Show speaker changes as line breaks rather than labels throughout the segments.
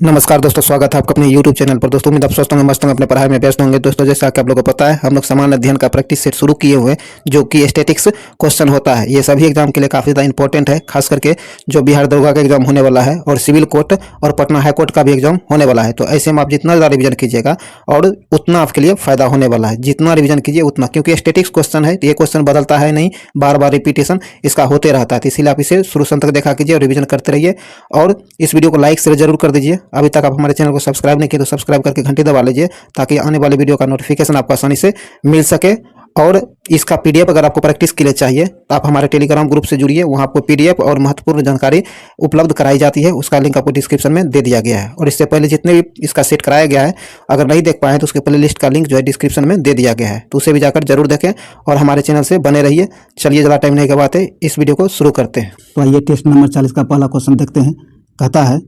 नमस्कार दोस्तों, स्वागत है आपका अपने YouTube चैनल पर। दोस्तों उम्मीद आप स्वस्थ होंगे, मस्त होंगे, अपने पढ़ाई में व्यस्त होंगे। दोस्तों जैसा कि आप लोगों को पता है, हम लोग सामान्य अध्ययन का प्रैक्टिस सेट शुरू किए हुए हैं, जो कि स्टैटिक्स क्वेश्चन होता है। ये सभी एग्जाम के लिए काफ़ी ज़्यादा इंपॉर्टेंट है, खास करके जो बिहार दरोगा का एग्जाम होने वाला है और सिविल कोर्ट और पटना हाई कोर्ट का भी एग्जाम होने वाला है। तो ऐसे में आप जितना ज़्यादा रिविजन कीजिएगा और उतना आपके लिए फायदा होने वाला है। जितना रिविजन कीजिए उतना, क्योंकि स्टैटिक्स क्वेश्चन है तो ये क्वेश्चन बदलता है नहीं, बार बार रिपीटेशन इसका होते रहता है। तो इसीलिए आप इसे शुरू से अंत तक देखा कीजिए और रिविजन करते रहिए। और इस वीडियो को लाइक शेयर जरूर कर दीजिए। अभी तक आप हमारे चैनल को सब्सक्राइब नहीं किए तो सब्सक्राइब करके घंटी दबा लीजिए, ताकि आने वाली वीडियो का नोटिफिकेशन आपको आसानी से मिल सके। और इसका पीडीएफ अगर आपको प्रैक्टिस के लिए चाहिए तो आप हमारे टेलीग्राम ग्रुप से जुड़िए, वहां आपको पीडीएफ और महत्वपूर्ण जानकारी उपलब्ध कराई जाती है। उसका लिंक आपको डिस्क्रिप्शन में दे दिया गया है। और इससे पहले जितने भी इसका सेट कराया गया है, अगर नहीं देख पाए तो उसके प्ले लिस्ट का लिंक जो है डिस्क्रिप्शन में दे दिया गया है, तो उसे भी जाकर जरूर देखें और हमारे चैनल से बने रहिए। चलिए, ज़्यादा टाइम नहीं गवाते, इस वीडियो को शुरू करते हैं।
तो आइए टेस्ट नंबर 40 का पहला क्वेश्चन देखते हैं। कहता है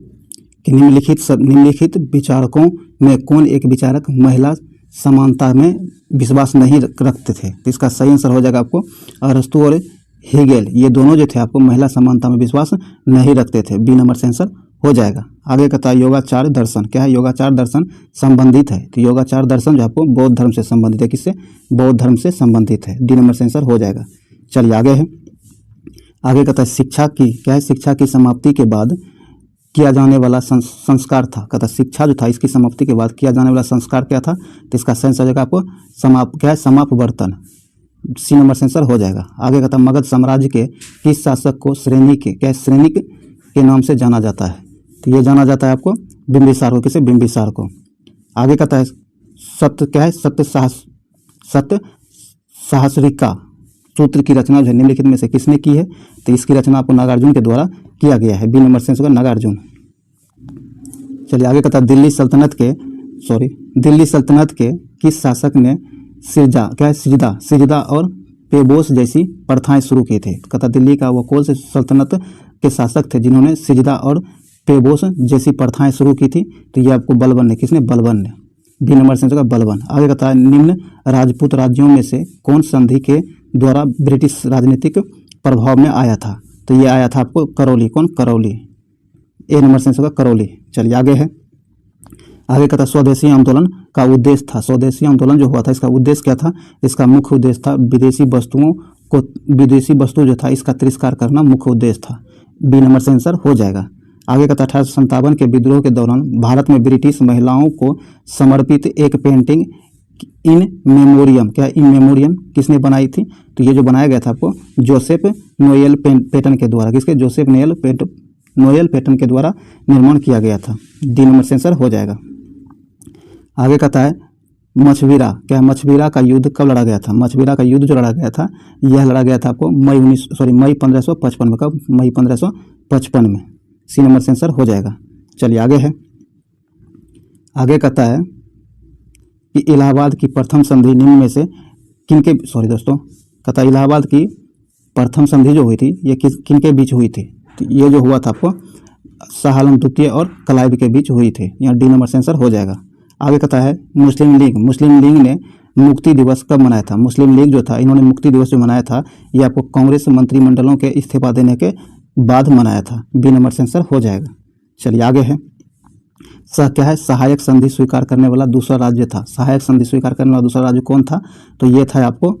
कि निम्नलिखित विचारकों में कौन एक विचारक महिला समानता में विश्वास नहीं रखते थे। तो इसका सही आंसर हो जाएगा आपको अरस्तु और हेगेल। ये दोनों जो थे आपको महिला समानता में विश्वास नहीं रखते थे। बी नंबर से आंसर हो जाएगा। आगे कहता है योगाचार दर्शन। क्या है? योगाचार दर्शन संबंधित है। तो योगाचार दर्शन जो आपको बौद्ध धर्म से संबंधित है। किससे? बौद्ध धर्म से संबंधित है। डी नंबर से आंसर हो जाएगा। चलिए आगे है। आगे कहता है शिक्षा की, क्या है? शिक्षा की समाप्ति के बाद किया जाने वाला संस्कार था। कहता शिक्षा जो था इसकी समाप्ति के बाद किया जाने वाला संस्कार क्या था? तो इसका सही आंसर हो जाएगा आपको समापवर्तन। सी नंबर से आंसर हो जाएगा। आगे कहता मगध साम्राज्य के किस शासक को श्रेणिक के नाम से जाना जाता है? तो ये जाना जाता है आपको बिंबिसार को। किसे? बिंबिसार को। आगे कहता है सत्य सहस्रिका सूत्र की रचना जो है निम्नलिखित में से किसने की है? तो इसकी रचना आपको नागार्जुन के द्वारा किया गया है। बी नंबर से आंसर नागार्जुन। चलिए आगे कहता है दिल्ली सल्तनत के किस शासक ने सिजदा और पेबोस जैसी प्रथाएं शुरू की थी? कहता दिल्ली का वो कौन से सल्तनत के शासक थे जिन्होंने सिजदा और पेबोस जैसी प्रथाएं शुरू की थी? तो ये आपको बलबन ने। किसने? बलबन ने। बी नंबर से आंसर बलबन। आगे कहता है निम्न राजपूत राज्यों में से कौन संधि के द्वारा ब्रिटिश राजनीतिक प्रभाव में आया था? तो ये आया था आपको करौली। कौन? करौली। ए नंबर से आंसर करौली। चलिए आगे है। आगे कहता स्वदेशी आंदोलन का उद्देश्य था। स्वदेशी आंदोलन जो हुआ था इसका उद्देश्य क्या था? इसका मुख्य उद्देश्य था विदेशी वस्तु जो था इसका तिरस्कार करना मुख्य उद्देश्य था। बी नंबर से आंसर हो जाएगा। आगे कहता 1857 के विद्रोह के दौरान भारत में ब्रिटिश महिलाओं को समर्पित एक पेंटिंग इन मेमोरियम, क्या इन मेमोरियम किसने बनाई थी? तो ये जो बनाया गया था आपको जोसेफ नोएल पेटन के द्वारा। किसके? जोसेफ नोएल पेटन के द्वारा निर्माण किया गया था। डी नंबर से आंसर हो जाएगा। आगे कहता है मछविरा, क्या मछविरा का युद्ध कब लड़ा गया था? मछविरा का युद्ध जो लड़ा गया था यह लड़ा गया था आपको मई 1555 में। कब? मई 1555 में। सी नंबर से आंसर हो जाएगा। चलिए आगे है। आगे कहता है कि इलाहाबाद की प्रथम संधि निम्न में से किनके कहता इलाहाबाद की प्रथम संधि जो हुई थी ये किनके बीच हुई थी? तो ये जो हुआ था आपको शाह आलम द्वितीय और क्लाइव के बीच हुई थी। यहाँ डी नंबर से आंसर हो जाएगा। आगे कहता है मुस्लिम लीग ने मुक्ति दिवस कब मनाया था? मुस्लिम लीग जो था इन्होंने मुक्ति दिवस जो मनाया था ये आपको कांग्रेस मंत्रिमंडलों के इस्तीफा देने के बाद मनाया था। बी नंबर से आंसर हो जाएगा। चलिए आगे है। क्या है? सहायक संधि स्वीकार करने वाला दूसरा राज्य था। सहायक संधि स्वीकार करने वाला दूसरा राज्य कौन था? तो ये था आपको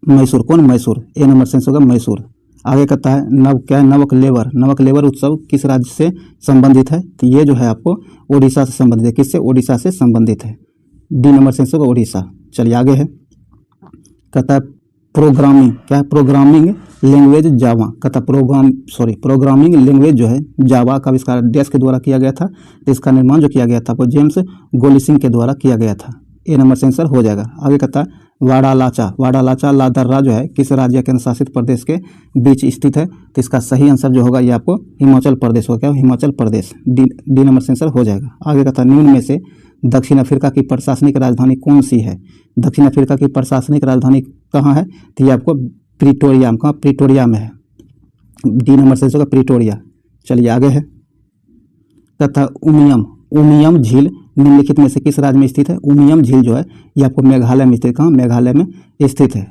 मैसूर। कौन? मैसूर। ए नंबर से आंसर होगा मैसूर। आगे कहता है नवक लेबर उत्सव किस राज्य से संबंधित है? तो ये जो है आपको ओडिशा से संबंधित है। किससे? ओडिशा से संबंधित है। डी नंबर से आंसर होगा ओडिशा। चलिए आगे है। कहता है प्रोग्रामिंग, क्या है? प्रोग्रामिंग लैंग्वेज जावा। कहता प्रोग्रामिंग लैंग्वेज जो है जावा का आविष्कार डैश के द्वारा किया गया था। तो इसका निर्माण जो किया गया था वो जेम्स गोलिसिंग के द्वारा किया गया था। ए नंबर से आंसर हो जाएगा। आगे कहता है वाडालाचा लादर्रा जो है किस राज्य केंद्र शासित प्रदेश के बीच स्थित है? तो इसका सही आंसर जो होगा ये आपको हिमाचल प्रदेश होगा। क्या? हिमाचल प्रदेश। डी नंबर से आंसर हो जाएगा। आगे कहता है निम्न में से दक्षिण अफ्रीका की प्रशासनिक राजधानी कौन सी है? दक्षिण अफ्रीका की प्रशासनिक राजधानी कहाँ है? तो ये आपको प्रिटोरिया। कहाँ? प्रिटोरिया में है। डी नंबर से होगा प्रिटोरिया। चलिए आगे है। तथा उमियम झील निम्नलिखित में से किस राज्य में स्थित है? उमियम झील जो है ये आपको मेघालय में स्थित। कहाँ? मेघालय में स्थित है।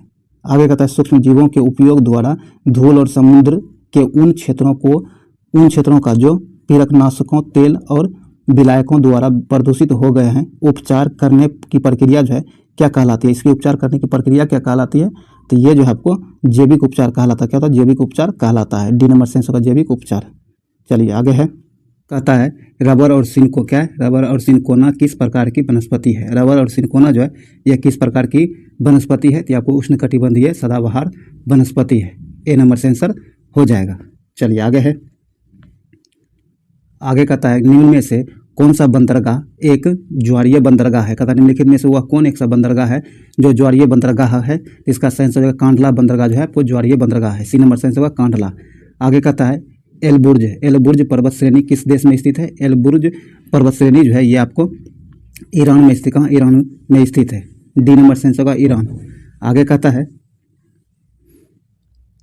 आगे कहता है सूक्ष्म जीवों के उपयोग द्वारा धूल और समुद्र के उन क्षेत्रों का जो कीटनाशकों, तेल और विलायकों द्वारा प्रदूषित हो गए हैं, उपचार करने की प्रक्रिया जो है क्या कहलाती है? इसकी उपचार करने की प्रक्रिया क्या कहलाती है? तो ये जो है आपको जैविक उपचार कहलाता है। क्या होता है? जैविक उपचार कहलाता है। डी नंबर सेंस होगा जैविक उपचार। चलिए आगे है, कहता है रबर और सिंको क्या है? रबर और सिंकोना किस प्रकार की वनस्पति है? रबर और सिंकोना जो है यह किस प्रकार की वनस्पति है? तो आपको उष्णकटिबंधीय सदाबहार वनस्पति है। ए नंबर सेंसर हो जाएगा। चलिए आगे है, आगे कहता है निम्न में से कौन सा बंदरगाह एक ज्वारीय बंदरगाह है? कहता है निम्नलिखित में से वह कौन एक सा बंदरगाह है जो ज्वारीय बंदरगाह है? इसका सही आंसर होगा कांडला बंदरगाह जो है आपको ज्वारीय बंदरगाह है। सी नंबर सेंस होगा कांडला। आगे कहता है एलबुर्ज, एलबुर्ज पर्वत श्रेणी किस देश में स्थित है? एलबुर्ज पर्वत श्रेणी जो है ये आपको ईरान में स्थित, कहाँ? ईरान में स्थित है। डी नंबर सेंस होगा ईरान। आगे कहता है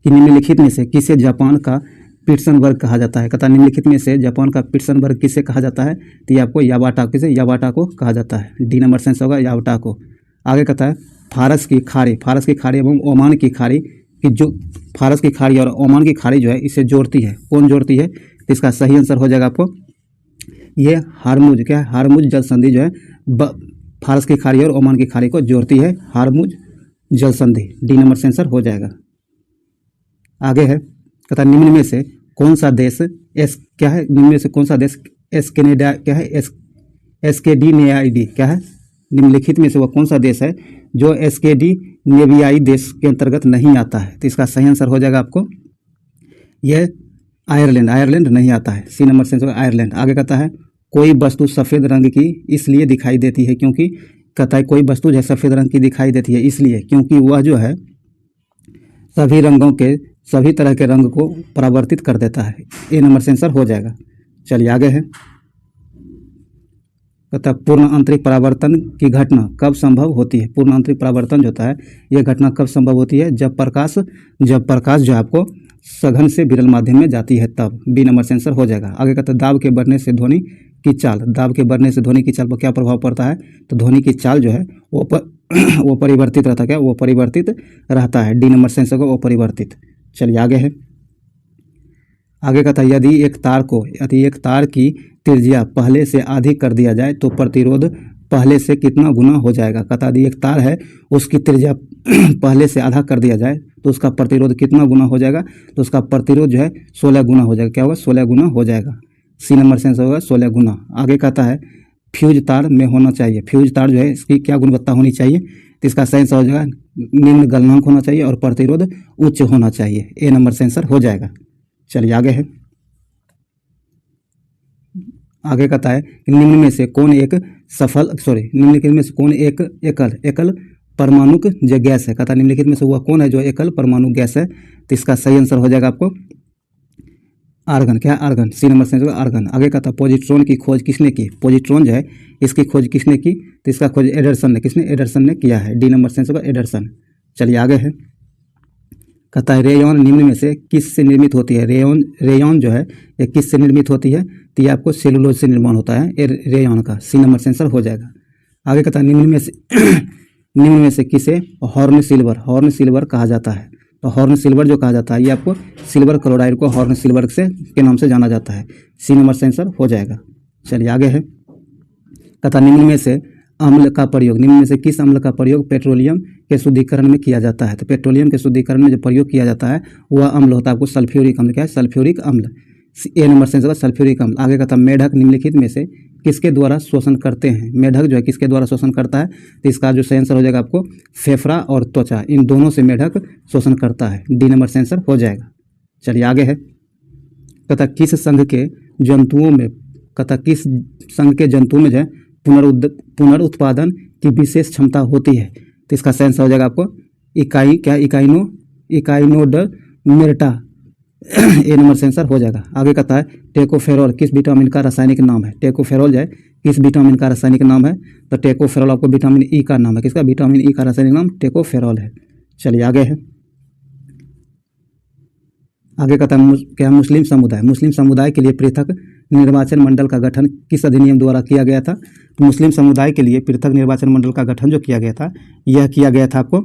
कि निम्नलिखित में से किसे जापान का पिट्सबर्ग कहा जाता है? कहता है निम्नलिखित में से जापान का पिट्सबर्ग किसे कहा जाता है? तो ये आपको यावाटा, किसे? यावाटा को कहा जाता है। डी नंबर सेंस होगा यावाटा को। आगे कहता है फारस की खाड़ी एवं ओमान की खाड़ी कि जो फारस की खाड़ी और ओमान की खाड़ी जो है इसे जोड़ती है, कौन जोड़ती है? तो इसका सही आंसर हो जाएगा आपको ये हारमुज, क्या है? हारमुज जल संधि जो है फारस की खाड़ी और ओमान की खाड़ी को जोड़ती है, हारमुज जल संधि। डी नंबर सेंसर हो जाएगा। आगे है, कहता है निम्न में से कौन सा देश क्या है? निम्न में से कौन सा देश कनाडा क्या है? एसकेडी क्या है? निम्नलिखित में से वह कौन सा देश है जो एसकेडी नेवियाई देश के अंतर्गत नहीं आता है? तो इसका सही आंसर हो जाएगा आपको यह आयरलैंड, आयरलैंड नहीं आता है। सी नंबर सेंस होगा आयरलैंड। आगे कहता है कोई वस्तु सफ़ेद रंग की इसलिए दिखाई देती है क्योंकि, कहता है कोई वस्तु जो है सफ़ेद रंग की दिखाई देती है इसलिए क्योंकि वह जो है सभी रंगों के, सभी तरह के रंग को परावर्तित कर देता है। ए नंबर सेंसर हो जाएगा। चलिए आगे है, कहता है पूर्ण आंतरिक परावर्तन की घटना कब संभव होती है? पूर्ण आंतरिक परावर्तन जो होता है यह घटना कब संभव होती है? जब प्रकाश जो है आपको सघन से विरल माध्यम में जाती है तब। बी नंबर सेंसर हो जाएगा। आगे कहता है दाब के बढ़ने से ध्वनि की चाल, दाब के बढ़ने से ध्वनि की चाल पर क्या प्रभाव पड़ता है? तो ध्वनि की चाल जो है वो परिवर्तित रहता है। क्या? वो परिवर्तित रहता है। डी नंबर सेंसर को वो परिवर्तित। चलिए आगे है, आगे कहता है यदि एक तार की त्रिज्या पहले से आधी कर दिया जाए तो प्रतिरोध पहले से कितना गुना हो जाएगा? कहता है यदि एक तार है उसकी त्रिज्या पहले से आधा कर दिया जाए तो उसका प्रतिरोध कितना गुना हो जाएगा? तो उसका प्रतिरोध जो है 16 गुना हो जाएगा। क्या होगा? 16 गुना हो जाएगा। सी नंबर सेंस होगा 16 गुना। आगे कहता है फ्यूज तार में होना चाहिए, फ्यूज तार जो है इसकी क्या गुणवत्ता होनी चाहिए? तो इसका सही आंसर हो जाएगा निम्न गलनांक होना चाहिए और प्रतिरोध उच्च होना चाहिए। ए नंबर सेंसर हो जाएगा। चलिए आगे है, आगे कहता है निम्न में से कौन एक निम्नलिखित में से कौन एक एकल परमाणुक जो गैस है? कहता है निम्नलिखित में से वह कौन है जो एकल परमाणु गैस है? तो इसका सही आंसर हो जाएगा आपको आर्गन। क्या? आर्गन। सी नंबर सेंस होगा आर्गन। आगे कहता है पॉजिट्रॉन की खोज किसने की? पॉजिट्रॉन जो है इसकी खोज किसने की? तो इसका खोज एडरसन ने, किसने? एडरसन ने किया है। डी नंबर सेंस होगा एडरसन। चलिए आगे है, कहता है रेयॉन निम्न में से किस से निर्मित होती है? रेयॉन जो है ये किस से निर्मित होती है? तो ये आपको सेलुलोज से निर्माण होता है रेयॉन का। सी नंबर सेंसर हो जाएगा। आगे कहता है निम्न में से किसे हॉर्न सिल्वर कहा जाता है? तो हॉर्न सिल्वर जो कहा जाता है ये आपको सिल्वर क्लोराइड को हॉर्न सिल्वर के नाम से जाना जाता है। सी नंबर सेंसर हो जाएगा। चलिए आगे है, कहता निम्न में से अम्ल का प्रयोग, निम्न में से किस अम्ल का प्रयोग पेट्रोलियम के शुद्धिकरण में किया जाता है? तो पेट्रोलियम के शुद्धिकरण में जो प्रयोग किया जाता है वह अम्ल होता है आपको सल्फ्यूरिक अम्ल। क्या है? सल्फ्यूरिक अम्ल। ए नंबर सेंस होगा सल्फ्यूरिक अम्ल। आगे कहता मेढक निम्नलिखित में से किसके द्वारा शोषण करते हैं? मेढक जो है किसके द्वारा शोषण करता है? तो इसका जो सही आंसर हो जाएगा आपको फेफड़ा और त्वचा, इन दोनों से मेढक शोषण करता है। डी नंबर सेंसर हो जाएगा। चलिए आगे है, कहता किस संघ के जंतुओं में जो है पुनरुत्पादन की विशेष क्षमता होती है? तो इसका सही आंसर हो जाएगा आपको इकाइनोडर्मेटा। ए नंबर सेंसर हो जाएगा। आगे कहता है टेकोफेरॉल किस विटामिन का रासायनिक नाम है? टेकोफेरॉल जो है किस विटामिन का रासायनिक नाम है? तो टेकोफेरॉल आपको विटामिन ई का नाम है। किसका? विटामिन ई का रासायनिक नाम टेकोफेरॉल है। चलिए आगे है, आगे कहता है क्या? मुस्लिम समुदाय के लिए पृथक निर्वाचन मंडल का गठन किस अधिनियम द्वारा किया गया था? तो मुस्लिम समुदाय के लिए पृथक निर्वाचन मंडल का गठन जो किया गया था यह किया गया था आपको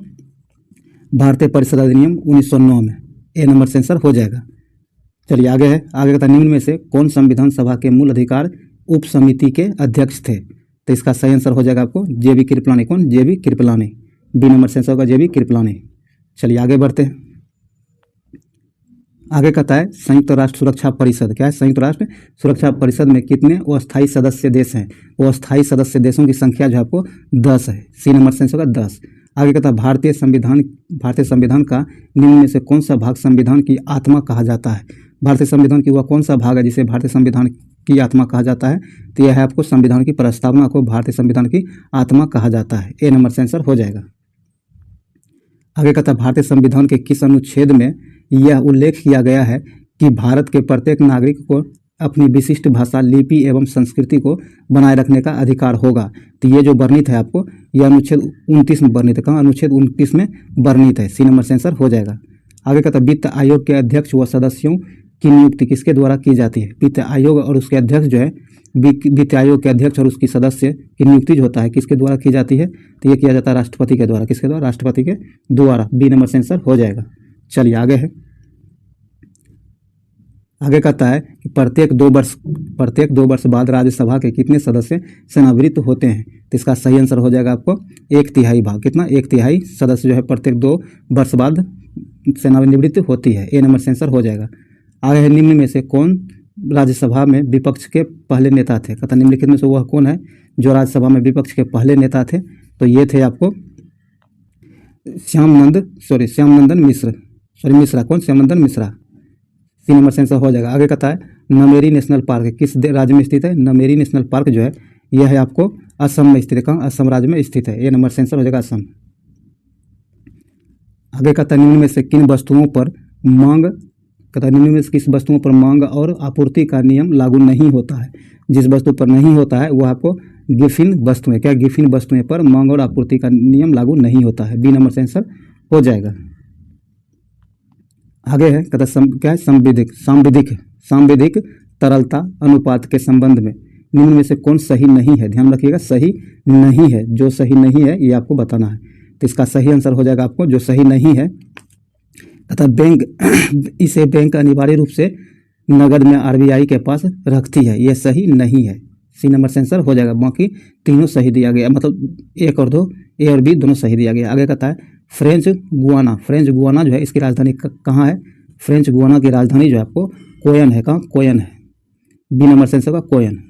भारतीय परिषद अधिनियम 1909 में। ए नंबर सेंसर हो जाएगा। चलिए आगे है, आगे कहता है निम्न में से कौन संविधान सभा के मूल अधिकार उप समिति के अध्यक्ष थे? तो इसका सही आंसर हो जाएगा आपको JB कृपलानी। कौन? JB कृपलानी। बी नंबर से आंसर होगा JB कृपलानी। चलिए आगे बढ़ते हैं। आगे कहता है संयुक्त राष्ट्र सुरक्षा परिषद। क्या है? संयुक्त राष्ट्र सुरक्षा परिषद में कितने अस्थायी सदस्य देश हैं? वो अस्थायी सदस्य देशों की संख्या जो है आपको 10 है। सी नंबर से आंसर होगा 10। आगे कहता है भारतीय संविधान का निम्न में से कौन सा भाग संविधान की आत्मा कहा जाता है? भारतीय संविधान की वह कौन सा भाग है जिसे भारतीय संविधान की आत्मा कहा जाता है? तो यह है आपको संविधान की प्रस्तावना को भारतीय संविधान की आत्मा कहा जाता है। ए नंबर से आंसर हो जाएगा। आगे कहता है भारतीय संविधान के किस अनुच्छेद में यह उल्लेख किया गया है कि भारत के प्रत्येक नागरिक को अपनी विशिष्ट भाषा, लिपि एवं संस्कृति को बनाए रखने का अधिकार होगा? तो ये जो वर्णित है आपको, यह अनुच्छेद 29 में वर्णित है। कहाँ? अनुच्छेद 29 में वर्णित है। सी नंबर से आंसर हो जाएगा। आगे कहता है वित्त आयोग के अध्यक्ष व सदस्यों की नियुक्ति किसके द्वारा की जाती है? वित्त आयोग और उसके अध्यक्ष जो है, वित्त आयोग के अध्यक्ष और उसकी सदस्य की नियुक्ति जो होता है किसके द्वारा की जाती है? तो ये किया जाता है राष्ट्रपति के द्वारा। किसके द्वारा? राष्ट्रपति के द्वारा। बी नंबर से आंसर हो जाएगा। चलिए आगे है, आगे कहता है कि प्रत्येक 2 वर्ष बाद राज्यसभा के कितने सदस्य सेवानिवृत्त होते हैं? तो इसका सही आंसर हो जाएगा आपको 1/3 भाग। कितना? 1/3 सदस्य जो है प्रत्येक 2 वर्ष बाद सेवानिवृत्त होती है। ए नंबर से आंसर हो जाएगा। आगे है निम्न में से कौन राज्यसभा में विपक्ष के पहले नेता थे? कहता निम्नलिखित में से वह कौन है जो राज्यसभा में विपक्ष के पहले नेता थे? तो ये थे आपको श्यामनंदन मिश्रा। कौन? श्यामनंदन मिश्रा। 3 नंबर से आंसर हो जाएगा। आगे कहता है नमेरी नेशनल पार्क किस राज्य में स्थित है? नमेरी नेशनल पार्क जो है यह है आपको असम में स्थित है। कहाँ? असम राज्य में स्थित है। ए नंबर से आंसर हो जाएगा असम। आगे कहता है निम्न में से किन वस्तुओं पर मांग निम्न में से किस वस्तुओं पर मांग और आपूर्ति का नियम लागू नहीं होता है? जिस वस्तु पर नहीं होता है वह आपको गिफिन वस्तुएं। क्या? गिफिन वस्तुएं पर मांग और आपूर्ति का नियम लागू नहीं होता है। बी नंबर से आंसर हो जाएगा। आगे है कहता क्या है? सांविधिक तरलता अनुपात के संबंध में निम्न में से कौन सही नहीं है? ध्यान रखिएगा, सही नहीं है। जो सही नहीं है ये आपको बताना है। तो इसका सही आंसर हो जाएगा आपको जो सही नहीं है तथा इसे बैंक अनिवार्य रूप से नगद में RBI के पास रखती है, यह सही नहीं है। सी नंबर से आंसर हो जाएगा। बाकी तीनों सही दिया गया, मतलब 1 और 2, ए और बी दोनों सही दिया गया। आगे कहता है फ्रेंच गुआना जो है इसकी राजधानी कहाँ है? फ्रेंच गुआना की राजधानी जो है आपको कोयन है। कहाँ? कोयन है। बी नंबर से आंसर होगा कोयन।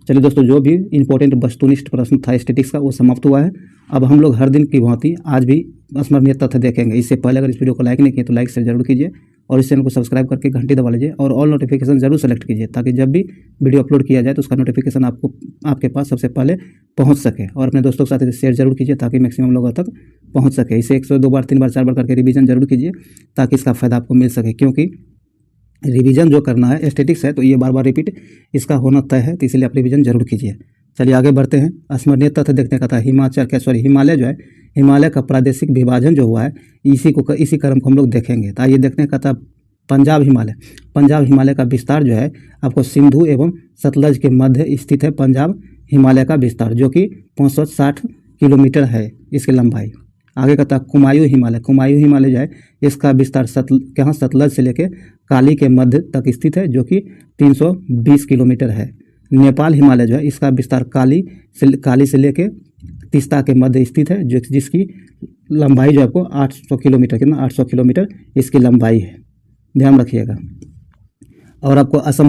चलिए दोस्तों, जो भी इंपॉर्टेंट वस्तुनिष्ठ प्रश्न था स्टैटिक्स का वो समाप्त हुआ है। अब हम लोग हर दिन की भांति आज भी स्मरणीय तथ्य देखेंगे। इससे पहले अगर इस वीडियो को लाइक नहीं किए तो लाइक शेयर जरूर कीजिए और इस चैनल को सब्सक्राइब करके घंटी दबा लीजिए और ऑल नोटिफिकेशन जरूर सेलेक्ट कीजिए ताकि जब भी वीडियो अपलोड किया जाए तो उसका नोटिफिकेशन आपके पास सबसे पहले पहुंच सके। और अपने दोस्तों के साथ शेयर जरूर कीजिए ताकि मैक्सिमम लोगों तक पहुंच सके। इसे 102 बार 3 बार 4 बार करके रिवीजन जरूर कीजिए ताकि इसका फायदा आपको मिल सके, क्योंकि रिवीजन जो करना है स्टैटिक्स है तो ये बार बार रिपीट इसका होना तय है, तो इसलिए आप रिवीजन जरूर कीजिए। चलिए आगे बढ़ते हैं। स्मरणीय तथ्य देखने का था हिमालय जो है, हिमालय का प्रादेशिक विभाजन जो हुआ है इसी क्रम को हम लोग देखेंगे। तो आइए देखने का था पंजाब हिमालय का विस्तार जो है आपको सिंधु एवं सतलज के मध्य स्थित है। पंजाब हिमालय का विस्तार जो कि 560 किलोमीटर है इसकी लंबाई। आगे कहता कुमायूं हिमालय जो है इसका विस्तार सतलज से लेकर काली के मध्य तक स्थित है जो कि 320 किलोमीटर है। नेपाल हिमालय जो है इसका विस्तार काली से लेकर तीस्ता के मध्य स्थित है जिसकी लंबाई जो आपको 800 किलोमीटर, कितना 800 किलोमीटर इसकी लंबाई है, ध्यान रखिएगा। और आपको असम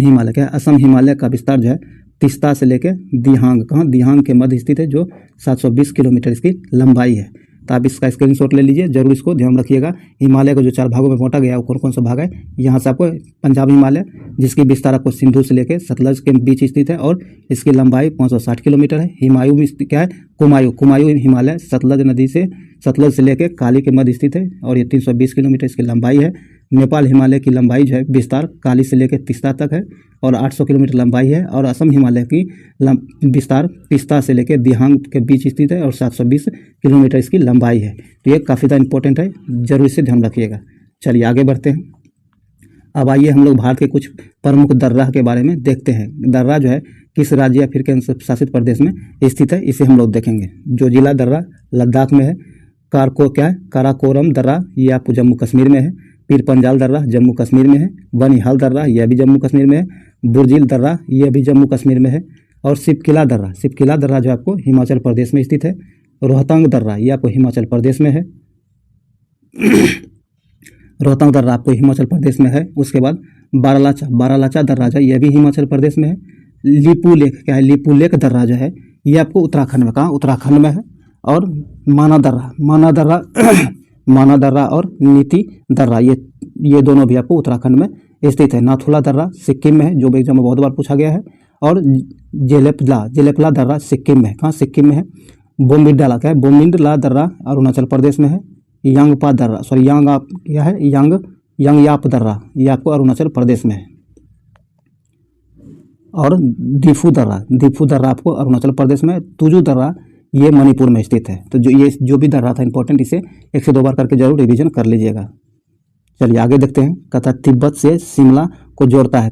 हिमालय का विस्तार जो है तीस्ता से लेकर दिहांग के मध्य स्थित है जो 720 किलोमीटर इसकी लंबाई है। तो आप इसका स्क्रीनशॉट ले लीजिए, जरूर इसको ध्यान रखिएगा। हिमालय को जो 4 भागों में बांटा गया वो कौन सा भाग है? यहाँ से आपको पंजाब हिमालय जिसकी विस्तार आपको सिंधु से लेकर सतलज के बीच स्थित है और इसकी लंबाई 560 किलोमीटर है। हिमायूं में क्या है? कुमायूं हिमालय सतलज से लेकर काली के मध्य स्थित है और ये 320 किलोमीटर इसकी लंबाई है। नेपाल हिमालय की लंबाई जो है विस्तार काली से लेकर तीस्ता तक है और 800 किलोमीटर लंबाई है। और असम हिमालय की विस्तार तीस्ता से लेकर दिहांग के बीच स्थित है और 720 किलोमीटर इसकी लंबाई है। तो ये काफ़ी ज़्यादा इंपॉर्टेंट है, जरूर इसे ध्यान रखिएगा। चलिए आगे बढ़ते हैं। अब आइए हम लोग भारत के कुछ प्रमुख दर्राह के बारे में देखते हैं। दर्रा जो है किस राज्य या फिर केंद्र शासित प्रदेश में स्थित है इसे हम लोग देखेंगे। जो जिला दर्रा लद्दाख में है। काराकोरम दर्रा ये आपको जम्मू कश्मीर में है। पीर पंजाल दर्रा जम्मू कश्मीर में है, बनिहाल दर्रा यह भी जम्मू कश्मीर में है, बुर्जिल दर्रा यह भी जम्मू कश्मीर में है, और शिवकिला दर्रा जो आपको हिमाचल प्रदेश में स्थित है। रोहतांग दर्रा ये आपको हिमाचल प्रदेश में है। रोहतांग दर्रा आपको हिमाचल प्रदेश में है। उसके बाद बारालाचा दर्रा जो यह भी हिमाचल प्रदेश में है। लिपू लेक दर्रा जो है ये आपको उत्तराखंड में, कहाँ, उत्तराखंड में है। और माना दर्रा और नीति दर्रा ये दोनों भी आपको उत्तराखंड में स्थित है। नाथुला दर्रा सिक्किम में है, जो भी एग्जाम में बहुत बार पूछा गया है। और जेलेपला दर्रा सिक्किम में है, कहाँ, सिक्किम में है। बोमिंडला दर्रा अरुणाचल प्रदेश में है। यांगयाप दर्रा ये आपको अरुणाचल प्रदेश में है। और दीफू दर्रा आपको अरुणाचल प्रदेश में है। तुजू दर्रा ये मणिपुर में स्थित है। तो जो भी दर्रा था इंपॉर्टेंट, इसे 1 से 2 बार करके जरूर रिवीजन कर लीजिएगा। चलिए आगे देखते हैं। कहता तिब्बत से शिमला को जोड़ता है,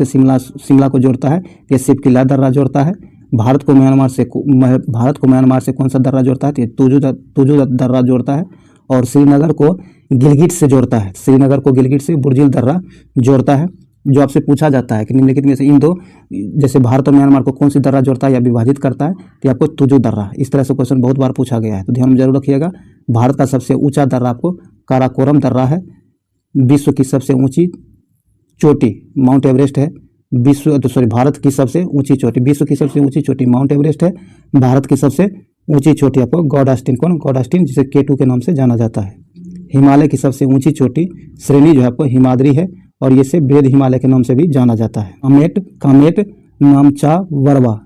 शिमला को जोड़ता है। ये शिवकिला दर्रा जोड़ता है। भारत को म्यांमार से कौन सा दर्रा जोड़ता है? तो ये तुजू दर्रा जोड़ता है। और श्रीनगर को गिलगिट से जोड़ता है, बुर्जिल दर्रा जोड़ता है। जो आपसे पूछा जाता है कि निम्नलिखित में से इन दो, जैसे भारत और म्यांमार को कौन सी दर्रा जोड़ता है या विभाजित करता है, तो आपको तुजू दर्रा, इस तरह से क्वेश्चन बहुत बार पूछा गया है, तो ध्यान में जरूर रखिएगा। भारत का सबसे ऊंचा दर्रा आपको काराकोरम दर्रा है। विश्व की सबसे ऊंची चोटी माउंट एवरेस्ट है। भारत की सबसे ऊंची चोटी माउंट एवरेस्ट है। भारत की सबसे ऊंची चोटी आपको गॉडास्टिन जिसे K2 के नाम से जाना जाता है। हिमालय की सबसे ऊंची चोटी श्रेणी जो है आपको हिमाद्री है, और ये से बेद हिमालय के नाम से भी जाना जाता है। कामेट नामचा वरवा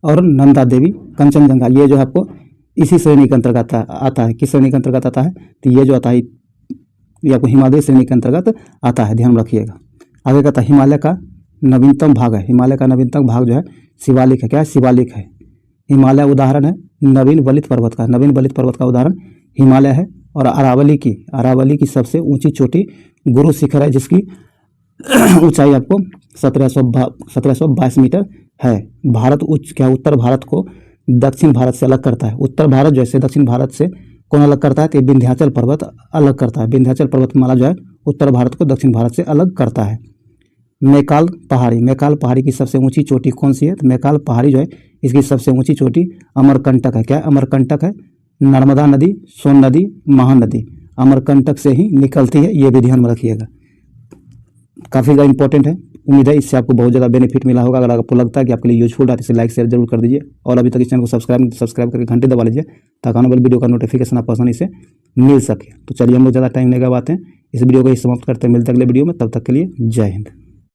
और नंदा देवी कंचनजंगा ये जो है आपको इसी श्रेणी के अंतर्गत आता है। किस श्रेणी के अंतर्गत आता है? तो ये जो आता है ये आपको हिमालय श्रेणी के अंतर्गत आता है, ध्यान रखिएगा। आगे कहता है हिमालय का नवीनतम भाग जो है शिवालिक है। क्या है? शिवालिक है। हिमालय उदाहरण है नवीन बलित पर्वत का उदाहरण हिमालय है। और अरावली की सबसे ऊंची चोटी गुरु शिखर है, जिसकी ऊंचाई आपको 1722 मीटर है। उत्तर भारत को दक्षिण भारत से अलग करता है। उत्तर भारत जैसे दक्षिण भारत से कौन अलग करता है? तो विंध्याचल पर्वत अलग करता है। विंध्याचल पर्वतमाला जो है उत्तर भारत को दक्षिण भारत से अलग करता है। मैकाल पहाड़ी की सबसे ऊंची चोटी कौन सी है? तो मैकाल पहाड़ी जो है इसकी सबसे ऊंची चोटी अमरकंटक है। क्या है? अमरकंटक है। नर्मदा नदी, सोन नदी, महानदी अमरकंटक से ही निकलती है, ये भी ध्यान में रखिएगा। काफ़ी ज़्यादा इंपॉर्टेंट है। उम्मीद है इससे आपको बहुत ज़्यादा बेनिफिट मिला होगा। अगर आपको लगता है कि आपके लिए यूजफुल है तो इसे लाइक शेयर जरूर कर दीजिए। और अभी तक इस चैनल को सब्सक्राइब करके घंटे दबा लीजिए, ताकि आने वाली वीडियो का नोटिफिकेशन आपको आसानी से मिल सके। तो चलिए हम लोग ज़्यादा टाइम नहीं गवाते हैं, इस वीडियो को ही समाप्त करते हैं। मिलते हैं अगले वीडियो में, तब तक के लिए जय हिंद।